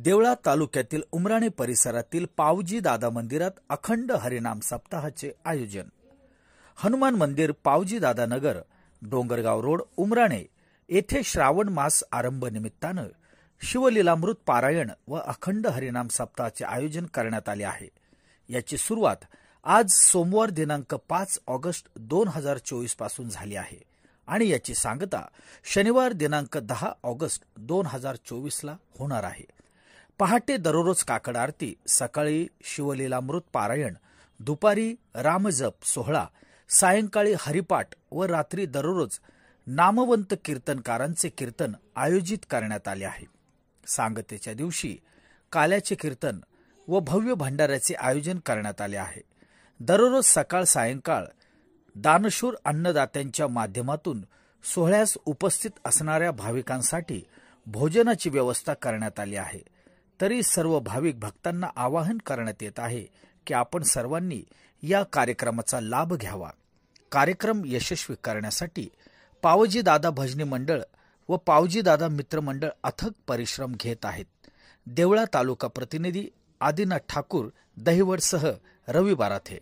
देवळा तालुक्यातील उमराणे परिसरातील पावजी दादा मंदिरात अखंड हरिनाम सप्ताहाचे आयोजन. हनुमान मंदिर, पावजी दादा नगर, डोंगरगाव रोड, उमराणे येथे श्रावण मास आरंभ निमित्तानं शिवलीलामृत पारायण व अखंड हरिनाम सप्ताहाचे आयोजन करण्यात आले आहे. याची सुरुवात आज सोमवार दिनांक 5 ऑगस्ट 2024 पासून झाली आहे आणि याची सांगता शनिवार दिनांक 10 ऑगस्ट 2024 ला होणार आहे. पहाटे दररोज काकड आरती, सकाळी शिवलीलामृत पारायण, दुपारी रामजप सोहळा, सायंकाळी हरिपाठ व रात्री दररोज नामवंत कीर्तनकारांचे कीर्तन आयोजित करण्यात आले आहे. सांगतेच्या दिवशी काल्याचे कीर्तन व भव्य भंडाऱ्याचे आयोजन करण्यात आले आहे. दररोज सकाळ सायंकाळ दानशूर अन्नदात्यांच्या माध्यमातून सोहळ्यास उपस्थित असणाऱ्या भाविकांसाठी भोजनाची व्यवस्था करण्यात आली आहे. तरी सर्व भाविक भक्तांना आवाहन करण्यात येत आहे की आपण सर्वांनी या कार्यक्रमाचा लाभ घ्यावा. कार्यक्रम यशस्वी करण्यासाठी पावजी दादा भजनी मंडळ व पावजी दादा मित्र मंडळ अथक परिश्रम घेत आहेत. देवळा तालुका प्रतिनिधी आदिनाथ ठाकूर, दहिवडसह रवी बाराथे.